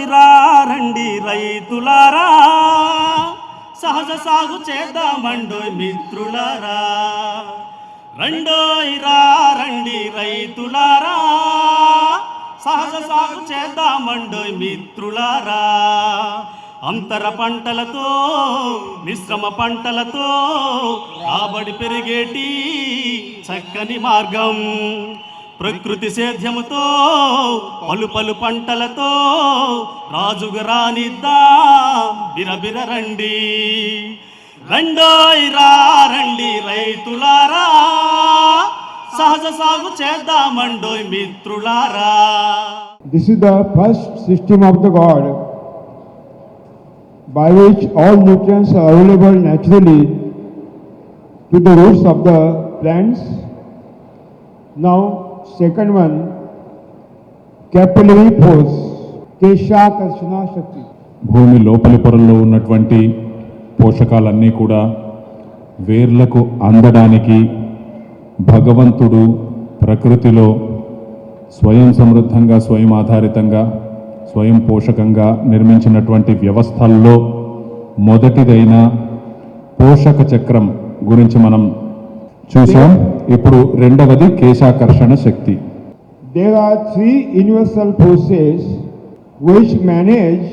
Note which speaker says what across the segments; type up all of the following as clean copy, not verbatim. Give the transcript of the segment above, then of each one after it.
Speaker 1: రండోయిరా రండి రైతులారా, సహజ సాగు చేద్దామండోయ్ మిత్రులారా. రండోయిరా రండి రైతులారా, సహజ సాగు చేద్దామండోయ్ మిత్రులారా. అంతర పంటలతో మిశ్రమ పంటలతో రాబడి పెరిగేటి చక్కని మార్గం, ప్రకృతి సేద్యముతో పలు పలు పంటలతో రాజుగా రానిద్దా బిరబిర రండి. రండోయిరా రండి రైతులారా, సహజ సాగు చేద్దామండోయ్ మిత్రులారా.
Speaker 2: This is the first system of the God by which all nutrients are available naturally to the roots of the plants. Now, second one, capillary force, కేశాకర్షణ శక్తి.
Speaker 3: భూమి లోపలి పొరల్లో ఉన్నటువంటి పోషకాలన్నీ కూడా వేర్లకు అందడానికి భగవంతుడు ప్రకృతిలో స్వయం సమృద్ధంగా, స్వయం ఆధారితంగా, స్వయం పోషకంగా నిర్మించినటువంటి వ్యవస్థల్లో మొదటిదైన పోషక చక్రం గురించి మనం చూసాం. ఇప్పుడు రెండవది కేశాకర్షణ శక్తి.
Speaker 2: There are three universal forces which manage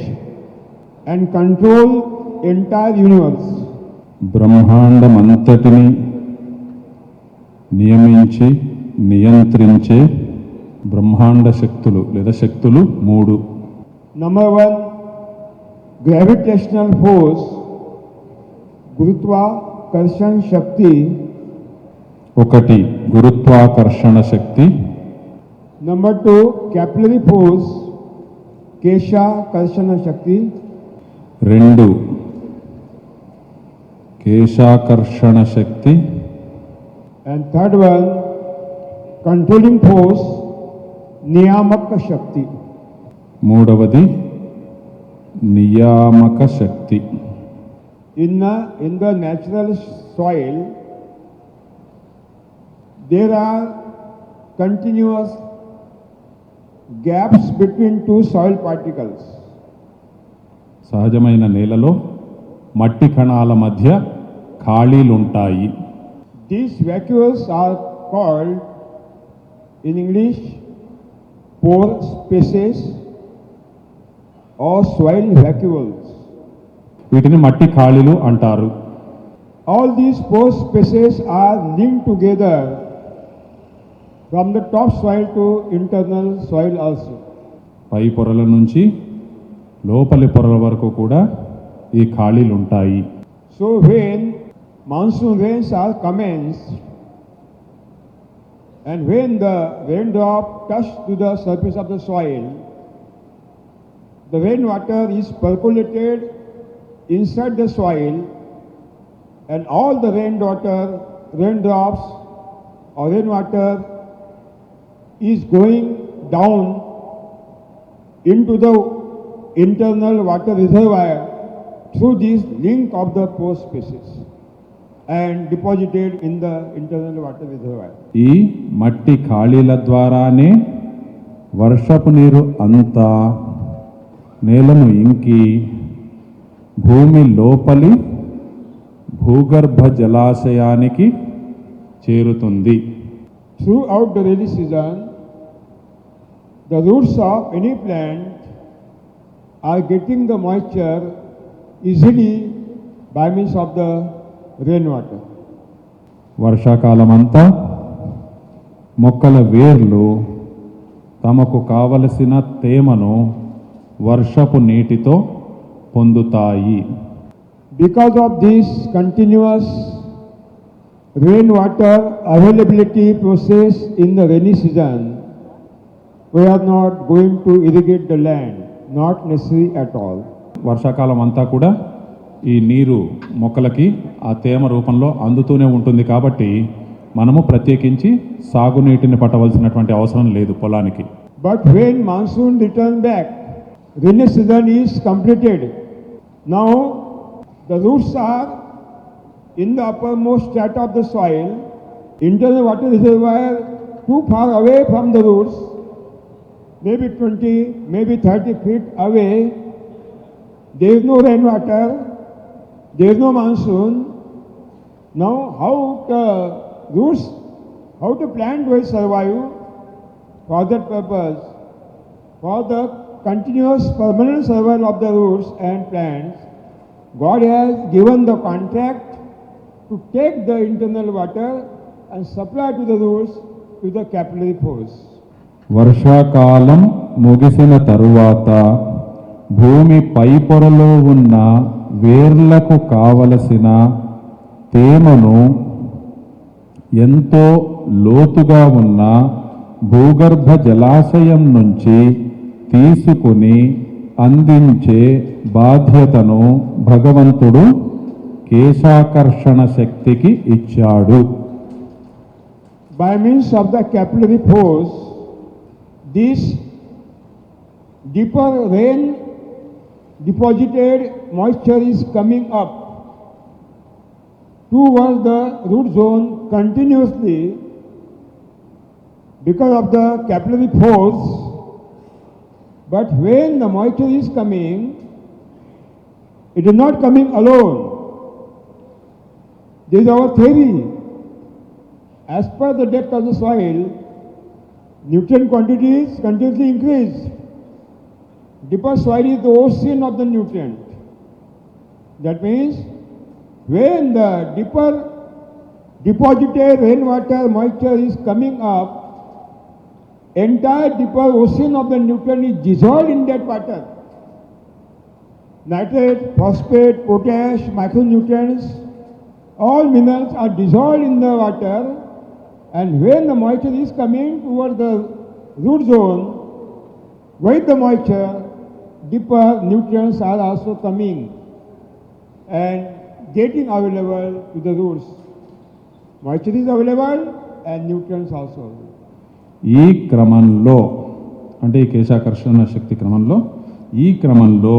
Speaker 2: and control entire universe.
Speaker 3: బ్రహ్మాండం అంతటిని నియమించి నియంత్రించే బ్రహ్మాండ శక్తులు లేదా శక్తులు మూడు.
Speaker 2: Number one, gravitational force, గురుత్వాకర్షణ శక్తి.
Speaker 3: ఒకటి గురుత్వాకర్షణ శక్తి.
Speaker 2: Number two, capillary force, కేశాకర్షణ శక్తి.
Speaker 3: రెండు కేశాకర్షణ శక్తి.
Speaker 2: And third one, controlling force, నియామక శక్తి.
Speaker 3: మూడవది నియామక శక్తి.
Speaker 2: In the natural soil, there are continuous gaps between two soil particles.
Speaker 3: సహజమైన నేలలో మట్టి కణాల మధ్య ఖాళీలుంటాయి.
Speaker 2: These vacuoles are called in English pore spaces or soil vacuoles.
Speaker 3: వీటిని మట్టి ఖాళీలు అంటారు.
Speaker 2: All these pore spaces are linked together from the top soil to internal soil also.
Speaker 3: పై పొరల నుంచి లోపలి పొరల వరకు కూడా ఈ ఖాళీలు ఉంటాయి.
Speaker 2: So when monsoon rains are commenced and when the raindrop touch to the surface of the soil, the rainwater is percolated inside the soil and all the raindrops or rainwater is going down into the internal water reservoir through this link of the pore spaces and deposited in the internal water reservoir.
Speaker 3: ఈ మట్టి ఖాళీల ద్వారానే వర్షపు నీరు అంతా నేలను ఇంకి భూమి లోపలి భూగర్భ జలాశయానికి చేరుతుంది.
Speaker 2: Throughout the rainy season, the roots of any plant are getting the moisture easily by means of the rainwater.
Speaker 3: వర్షాకాలమంతా మొక్కల వేర్లు తమకు కావలసిన తేమను వర్షపు నీటితో పొందుతాయి.
Speaker 2: Because of this continuous rainwater availability process in the rainy season, we are not going to irrigate the land, not necessary at all.
Speaker 3: వర్షాకాలం అంతా కూడా ఈ నీరు మొక్కలకి ఆ తేమ రూపంలో అందుతూనే ఉంటుంది కాబట్టి మనము ప్రత్యేకించి సాగునీటిని పట్టవలసినటువంటి అవసరం లేదు పొలానికి.
Speaker 2: But when monsoon return back, rainy season is completed. Now the roots are in the uppermost strata of the soil, internal water reservoir too far away from the roots, maybe 20, maybe 30 feet away, there is no rainwater, there is no monsoon. Now how the roots, how the plant will survive? For that purpose, for the continuous permanent survival of the roots and plants, God has given the contract to take the internal water and supply to the roots with the capillary force.
Speaker 3: వర్షాకాలం ముగిసిన తరువాత భూమి పై పొరలో ఉన్న వేర్లకు కావలసిన తేమను ఎంతో లోతుగా ఉన్న భూగర్భ జలాశయం నుంచి తీసుకుని అందించే బాధ్యతను భగవంతుడు కేశాకర్షణ శక్తికి ఇచ్చాడు.
Speaker 2: By means of the capillary force, this deeper rain deposited moisture is coming up towards the root zone continuously because of the capillary force. But when the moisture is coming, it is not coming alone. This is our theory. As per the depth of the soil, nutrient quantities continuously increase. Deeper soil is the ocean of the nutrient. That means when the deeper deposited rainwater moisture is coming up, entire deeper ocean of the nutrient is dissolved in that water. Nitrate, phosphate, potash, micronutrients, all minerals are dissolved in the water, and when the moisture is coming toward the root zone, with the moisture, deeper nutrients are also coming and getting available to the roots. Moisture is available and nutrients also.
Speaker 3: ఈ క్రమంలో అంటే ఈ కేశాకర్షణ శక్తి క్రమంలో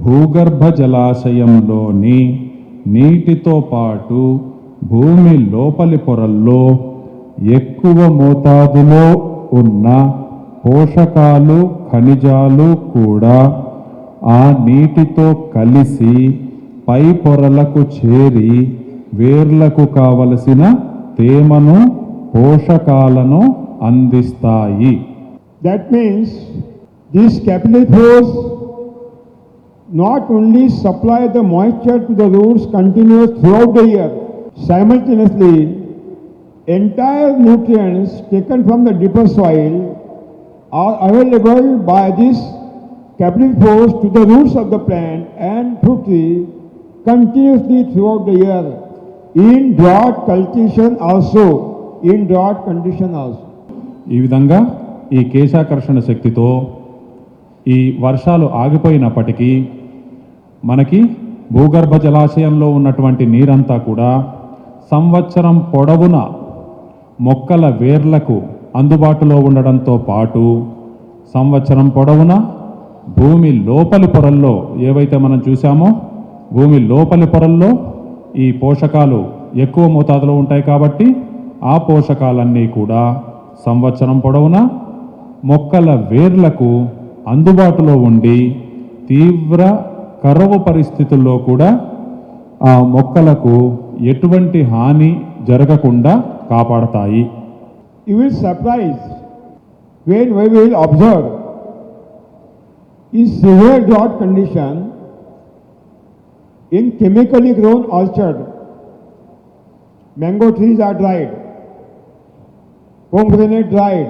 Speaker 3: భూగర్భ జలాశయంలోని నీటితో పాటు భూమి లోపలి పొరల్లో ఎక్కువ మోతాదులో ఉన్న పోషకాలు ఖనిజాలు కూడా ఆ నీటితో కలిసి పై పొరలకు చేరి వేర్లకు కావలసిన తేమను పోషకాలను అందిస్తాయి.
Speaker 2: That means this capillary force not only supply the moisture to the roots continuous throughout the year, simultaneously entire nutrients taken from the deeper soil are available by this capillary force to the roots of the plant and fruit tree continuously throughout the year, in drought cultivation also, in drought condition also.
Speaker 3: ఈ విధంగా ఈ కేశాకర్షణ శక్తితో ఈ వర్షాలు ఆగిపోయినప్పటికీ మనకి భూగర్భ జలాశయంలో ఉన్నటువంటి నీరంతా కూడా సంవత్సరం పొడవునా మొక్కల వేర్లకు అందుబాటులో ఉండడంతో పాటు సంవత్సరం పొడవునా భూమి లోపలి పొరల్లో ఏవైతే మనం చూసామో భూమి లోపలి పొరల్లో ఈ పోషకాలు ఎక్కువ మోతాదులో ఉంటాయి కాబట్టి ఆ పోషకాలన్నీ కూడా సంవత్సరం పొడవునా మొక్కల వేర్లకు అందుబాటులో ఉండి తీవ్ర కరువు పరిస్థితుల్లో కూడా ఆ మొక్కలకు ఎటువంటి హాని జరగకుండా కాపాడతాయి.
Speaker 2: You will surprise when we will observe in severe drought condition in chemically grown orchard, mango trees are dried, pomegranate dried,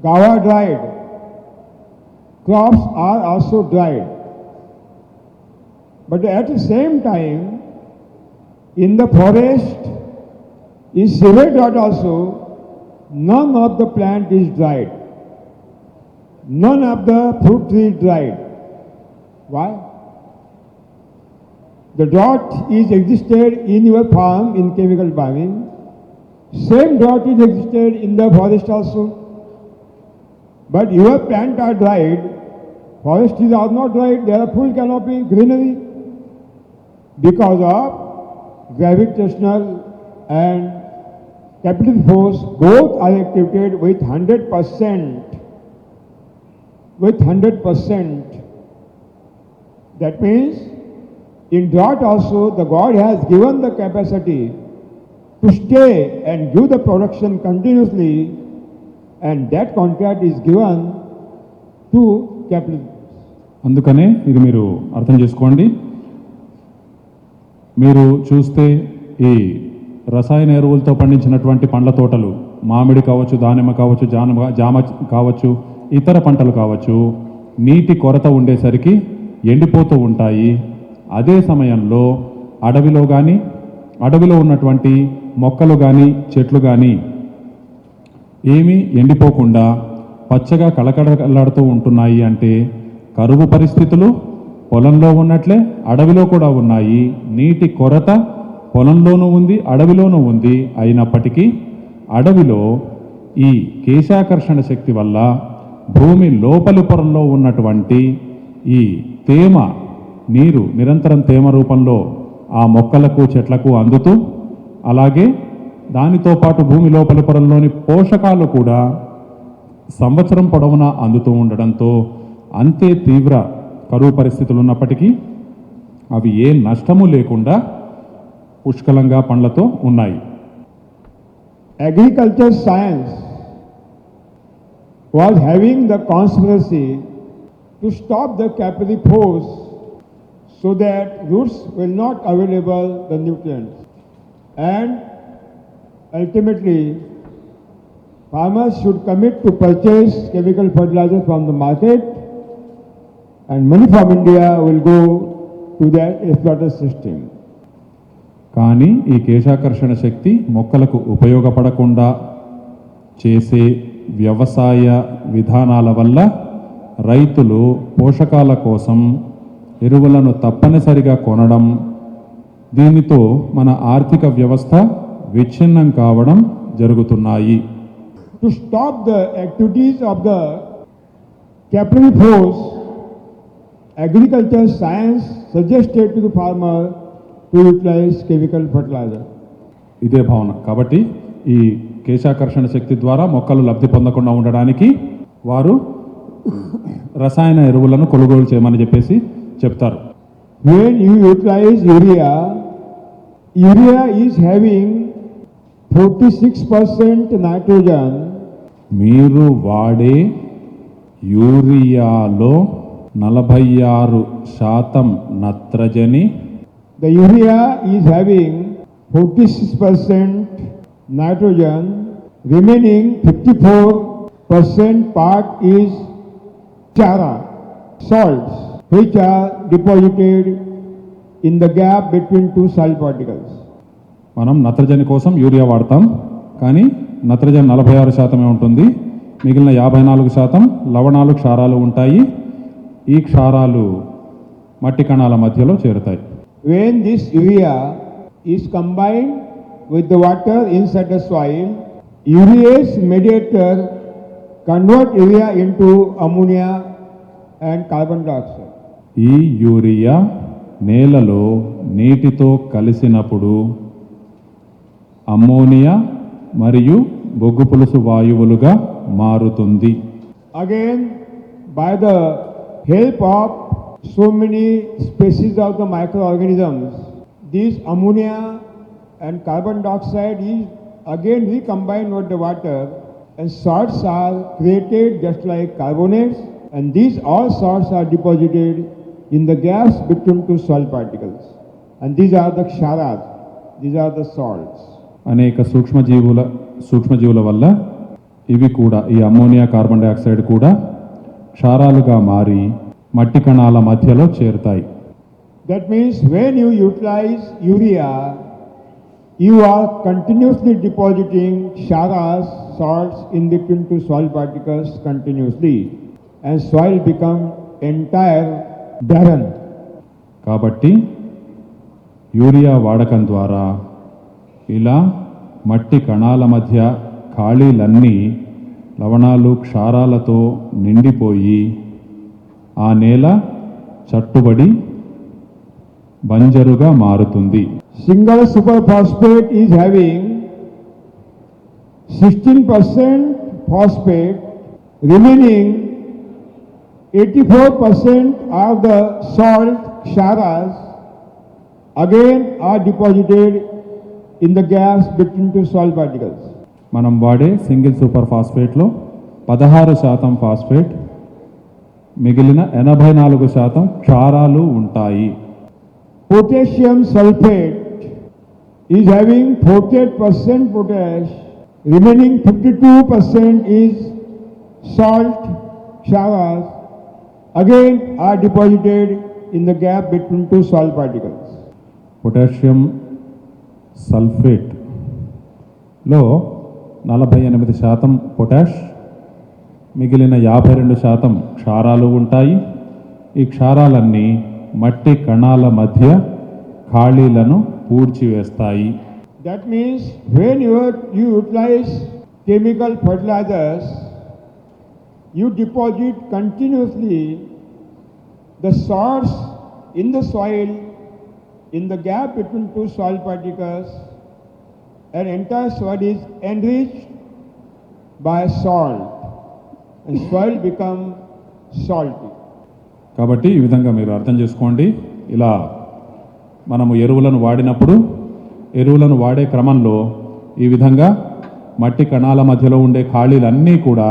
Speaker 2: guava dried, crops are also dried. But at the same time, in the forest, in severe drought also, none of the plant is dried. None of the fruit tree is dried. Why? The drought is existed in your farm in chemical farming. Same drought is existed in the forest also. But your plants are dried, forest trees are not dried, they are full canopy, greenery. Because of gravitational and capillary force, both are activated with 100% with 100%. That means in drought also the God has given the capacity to stay and give the production continuously, and that contract is given to capital.
Speaker 3: అందుకనే ఇది మీరు అర్థం చేసుకోండి. మీరు చూస్తే ఈ రసాయన ఎరువులతో పండించినటువంటి పండ్ల తోటలు, మామిడి కావచ్చు, దానిమ్మ కావచ్చు, జామ కావచ్చు, ఇతర పంటలు కావచ్చు, నీటి కొరత ఉండేసరికి ఎండిపోతూ ఉంటాయి. అదే సమయంలో అడవిలో ఉన్నటువంటి మొక్కలు కానీ చెట్లు కానీ ఏమీ ఎండిపోకుండా పచ్చగా కళకళలాడుతూ ఉంటున్నాయి. అంటే కరువు పరిస్థితులు పొలంలో ఉన్నట్లే అడవిలో కూడా ఉన్నాయి. నీటి కొరత పొలంలోనూ ఉంది, అడవిలోనూ ఉంది. అయినప్పటికీ అడవిలో ఈ కేశాకర్షణ శక్తి వల్ల భూమి లోపలి పొరల్లో ఉన్నటువంటి ఈ తేమ, నీరు నిరంతరం తేమ రూపంలో ఆ మొక్కలకు చెట్లకు అందుతూ, అలాగే దానితో పాటు భూమి లోపలి పొరల్లోని పోషకాలు కూడా సంవత్సరం పొడవునా అందుతూ ఉండడంతో అంతే తీవ్ర కరువు పరిస్థితులు ఉన్నప్పటికీ అవి ఏ నష్టము లేకుండా పుష్కలంగా పండ్లతో ఉన్నాయి.
Speaker 2: Agriculture science was having the conspiracy to stop the capillary pores so that roots will not available the nutrients, and ultimately farmers should commit to purchase chemical fertilizers from the market, and money from India will go to that exploiter system.
Speaker 3: కానీ ఈ కేశాకర్షణ శక్తి మొక్కలకు ఉపయోగపడకుండా చేసే వ్యవసాయ విధానాల వల్ల రైతులు పోషకాల కోసం ఎరువులను తప్పనిసరిగా కొనడం, దీనితో మన ఆర్థిక వ్యవస్థ విచ్ఛిన్నం కావడం జరుగుతున్నాయి.
Speaker 2: To stop the activities of the capillary pores, agriculture science suggested to the farmer to utilize chemical fertilizer.
Speaker 3: ఇదే భావన. కాబట్టి ఈ కేశాకర్షణ శక్తి ద్వారా మొక్కలు లబ్ధి పొందకుండా ఉండడానికి వారు రసాయన ఎరువులను కొనుగోలు చేయమని చెప్పేసి చెప్తారు.
Speaker 2: When you utilize urea is having 46% nitrogen.
Speaker 3: మీరు వాడే యూరియాలో 46% నత్రజని,
Speaker 2: The urea is having 46% nitrogen, remaining 54% part is chara, salts, which are deposited in the gap between two soil particles.
Speaker 3: మనం నత్రజని కోసం యూరియా వాడతాం, కానీ నత్రజని 46% ఉంటుంది. మిగిలిన 54% లవణాలు, క్షారాలు ఉంటాయి. ఈ క్షారాలు మట్టి కణాల మధ్యలో చేరుతాయి.
Speaker 2: When this urea is combined with the water inside the soil, urease mediator convert urea into ammonia and carbon dioxide.
Speaker 3: ఈ యూరియా నేలలో నీటితో కలిసినప్పుడు అమ్మోనియా మరియు బొగ్గు పులుసు వాయువులుగా మారుతుంది.
Speaker 2: Again, by the help of so many species of the microorganisms, this ammonia and carbon dioxide is again recombined with the water, and salts are created just like carbonates, and these all salts are deposited in the gaps between two soil particles, and these are the ksharas, these are the salts.
Speaker 3: అనేక సూక్ష్మజీవుల వల్ల ఇవి కూడా, ఈ ammonia, carbon dioxide కూడా క్షారాలుగా మారి మట్టి కణాల మధ్యలో చేరుతాయి.
Speaker 2: That means when you utilize urea, you are continuously depositing ksharas, salts in between two soil particles continuously, and soil become entire barren.
Speaker 3: కాబట్టి యూరియా వాడకం ద్వారా ఇలా మట్టి కణాల మధ్య ఖాళీలన్నీ లవణాలు, క్షారాలతో నిండిపోయి ఆ నేల చట్టుబడి బంజరుగా మారుతుంది.
Speaker 2: Single superphosphate is having 16% phosphate, remaining 84% of the salt ksharas again are deposited in the gaps between two soil particles.
Speaker 3: మనం వాడే సింగిల్ సూపర్ ఫాస్ఫేట్లో 16% ఫాస్ఫేట్, మిగిలిన 84% క్షారాలు ఉంటాయి.
Speaker 2: Potassium sulfate is having 48% potash, remaining 52% is salt ksharas again are deposited in the gap between two salt particles.
Speaker 3: Potassium సల్ఫేట్లో 48% potash, మిగిలిన 52% క్షారాలు ఉంటాయి. ఈ క్షారాలన్నీ మట్టి కణాల మధ్య ఖాళీలను పూడ్చివేస్తాయి.
Speaker 2: That means when you utilize chemical fertilizers, you deposit continuously the salts in the soil, in the gap between two soil particles, and entire soil is enriched by salt, and soil become salty.
Speaker 3: కాబట్టి ఈ విధంగా మీరు అర్థం చేసుకోండి. ఇలా మనము ఎరువులను వాడినప్పుడు, ఎరువులను వాడే క్రమంలో ఈ విధంగా మట్టి కణాల మధ్యలో ఉండే ఖాళీలన్నీ కూడా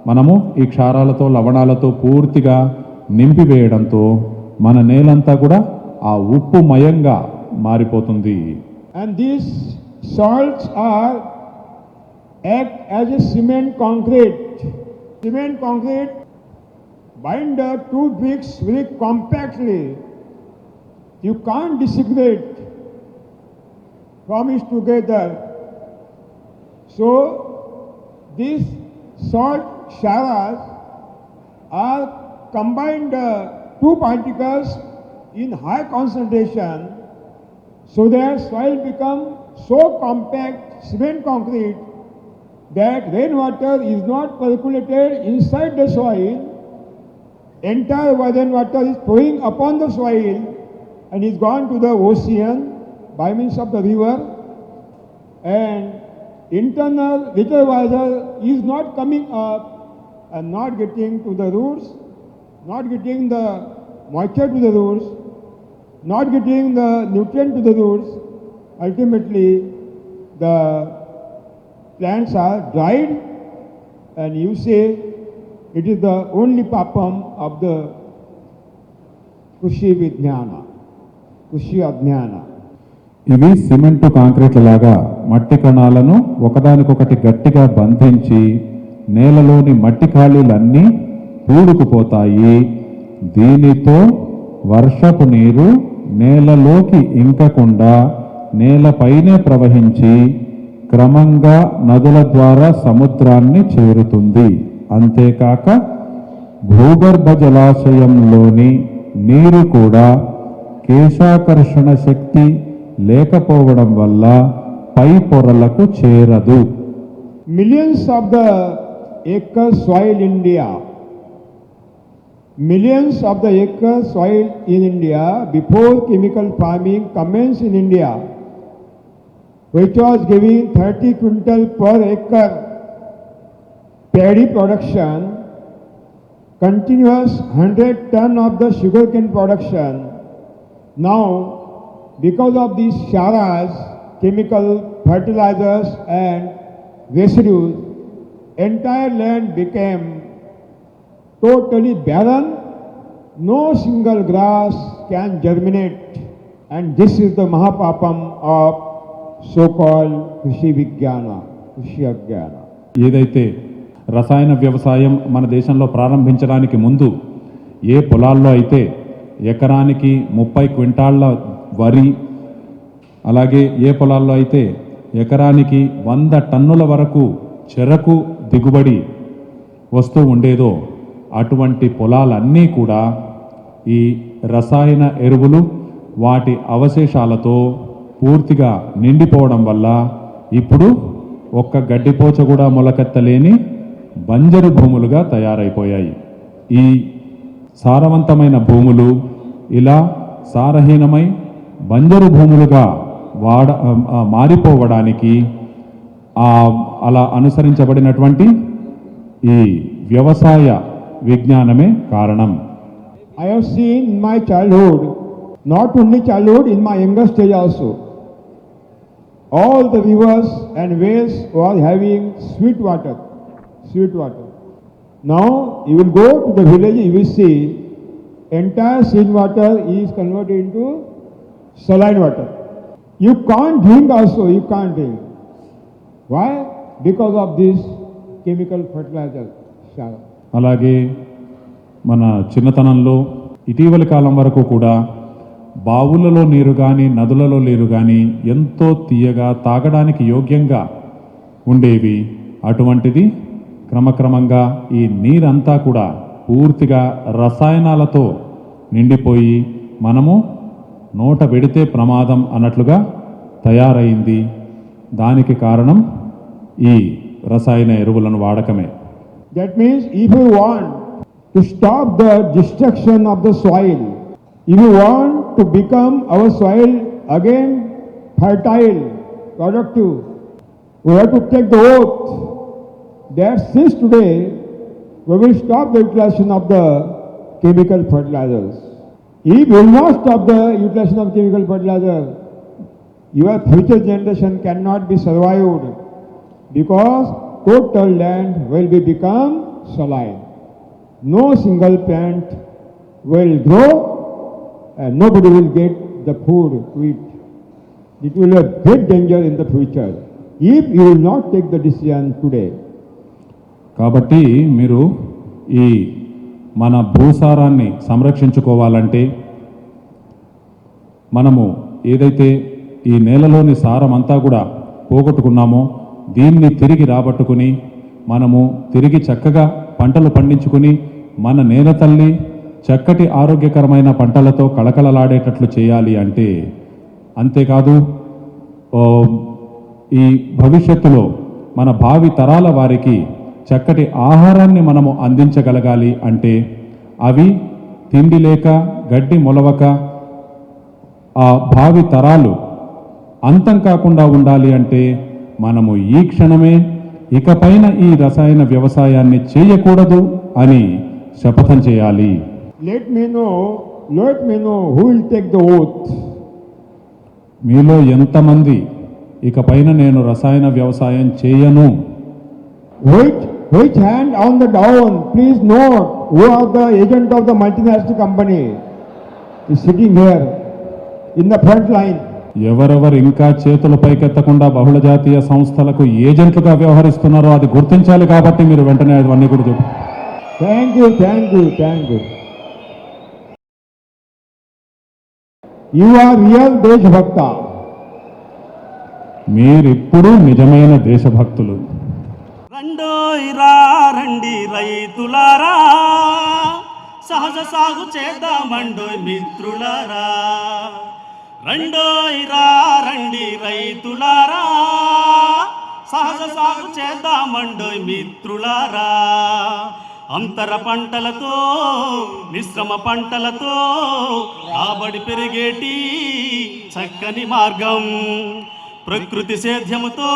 Speaker 3: మనము ఈ క్షారాలతో లవణాలతో పూర్తిగా నింపివేయడంతో మన నేలంతా కూడా ఆ ఉప్పుమయంగా మారిపోతుంది.
Speaker 2: And these salts act as a cement concrete. Cement concrete bind the two bricks very compactly. You can't disintegrate from it together. So these salt ksharas are combined two particles in high concentration, so that soil become so compact, cement concrete, that rainwater is not percolated inside the soil. Entire rainwater is flowing upon the soil and is gone to the ocean by means of the river, and internal reservoir is not coming up and not getting to the roots, not getting the moisture to the roots, not getting the nutrient to the roots. Ultimately, the plants are dried, and you say it is the only papam of the Krushi Vijnana, Krushi Ajnana.
Speaker 3: ఇవి cement కాంక్రీట్ల లాగా మట్టి కణాలను ఒకదానికొకటి గట్టిగా బంధించి నేలలోని మట్టి ఖాళీలన్నీ పూడుకుపోతాయి. దీనితో వర్షపు నీరు నేలలోకి ఇంకకుండా నేలపైనే ప్రవహించి క్రమంగా నదుల ద్వారా సముద్రాన్ని చేరుతుంది. అంతేకాక భూగర్భ జలాశయంలోని నీరు కూడా కేశాకర్షణ శక్తి లేకపోవడం వల్ల పై పొరలకు చేరదు.
Speaker 2: Millions of the acres soil India, millions of the acres soil in India before chemical farming commenced in India, which was giving 30 quintal per acre paddy production, continuous 100 ton of the sugarcane production. Now, because of these ksharas, chemical fertilizers and residues, entire land became totally barren. No single grass can germinate, and this is the mahapapam of so-called Krishi Vijnana, Krishi Ajnana.
Speaker 3: ఏదైతే రసాయన వ్యవసాయం మన దేశంలో ప్రారంభించడానికి ముందు ఏ పొలాల్లో అయితే ఎకరానికి 30 క్వింటాళ్ల వరి, అలాగే ఏ పొలాల్లో అయితే ఎకరానికి 100 టన్నుల వరకు చెరకు దిగుబడి వస్తూ ఉండేదో అటువంటి పొలాలన్నీ కూడా ఈ రసాయన ఎరువులు వాటి అవశేషాలతో పూర్తిగా నిండిపోవడం వల్ల ఇప్పుడు ఒక్క గడ్డిపోచ కూడా మొలకెత్తలేని బంజరు భూములుగా తయారైపోయాయి. ఈ సారవంతమైన భూములు ఇలా సారహీనమై బంజరు భూములుగా మారిపోవడానికి అలా అనుసరించబడినటువంటి ఈ వ్యవసాయ విజ్ఞానమే కారణం.
Speaker 2: I have seen in my childhood, not only childhood, in my younger stage also, all the rivers and wells were having sweet water. Sweet water. Now you will go to the village, you will see entire sweet water is converted into saline water. You can't drink also, you can't drink. Why? Because of this chemical fertilizer.
Speaker 3: అలాగే మన చిన్నతనంలో ఇటీవలి కాలం వరకు కూడా బావులలో నీరు కానీ నదులలో నీరు కానీ ఎంతో తీయగా తాగడానికి యోగ్యంగా ఉండేవి. అటువంటిది క్రమక్రమంగా ఈ నీరంతా కూడా పూర్తిగా రసాయనాలతో నిండిపోయి మనము నోట పెడితే ప్రమాదం అన్నట్లుగా తయారైంది. దానికి కారణం ఈ రసాయన ఎరువులను వాడకమే.
Speaker 2: That means if you want to stop the destruction of the soil, if you want to become our soil again fertile, productive, we have to take the oath that since today we will stop the utilization of the chemical fertilizers. If you will not stop the utilization of chemical fertilizer, your future generation cannot be survived because total land will be become saline. No single plant will grow and nobody will get the food to eat. It will be a great danger in the future if you will not take the decision today.
Speaker 3: కాబట్టి మీరు ఈ మన భూసారాన్ని సంరక్షించుకోవాలంటే మనము ఏదైతే ఈ నేలలోని సారం అంతా కూడా పోగొట్టుకున్నామో దీన్ని తిరిగి రాబట్టుకుని మనము తిరిగి చక్కగా పంటలు పండించుకుని మన నేల తల్లి చక్కటి ఆరోగ్యకరమైన పంటలతో కళకళలాడేటట్లు చేయాలి అంటే, అంతేకాదు ఈ భవిష్యత్తులో మన భావి తరాల వారికి చక్కటి ఆహారాన్ని మనము అందించగలగాలి అంటే అవి తిండి లేక గడ్డి మొలవక ఆ భావి తరాలు అంతం కాకుండా ఉండాలి అంటే మనము ఈ క్షణమే ఇకపైన ఈ రసాయన వ్యవసాయాన్ని చేయకూడదు అని శపథం చేయాలి.
Speaker 2: Let me know who will take the oath.
Speaker 3: మీలో ఎంతమంది ఇకపైన నేను రసాయన వ్యవసాయం చేయను?
Speaker 2: Which hand on the down, please note who are the agent of the multinational company is sitting here in the front line.
Speaker 3: ఎవరెవరు ఇంకా చేతులు పైకెత్తకుండా బహుళజాతీయ సంస్థలకు ఏజెంట్లుగా వ్యవహరిస్తున్నారో అది గుర్తించాలి. కాబట్టి మీరు వెంటనే అవన్నీ కూడా చెప్పు.
Speaker 2: Thank you. You are real Deshbhakta.
Speaker 3: మీరిప్పుడు నిజమైన దేశభక్తులు.
Speaker 1: రండి రైతులారా, సహజ సాగు చేద్దామండోయ్ మిత్రులారా. రండి రైతులారా, సహజ సాగు చేద్దామండోయ్ మిత్రులారా. అంతర పంటలతో మిశ్రమ పంటలతో రాబడి పెరిగేటి చక్కని మార్గం. ప్రకృతి సేద్యముతో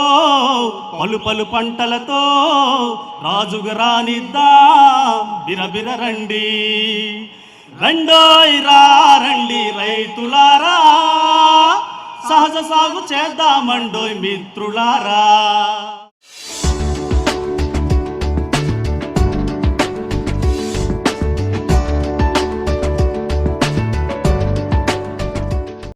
Speaker 1: పలు పంటలతో రాజుగా రానిద్దా బిరబిర రండి. రండి రైతులారా, సహజ సాగు చేద్దామండోయ్ మిత్రులారా.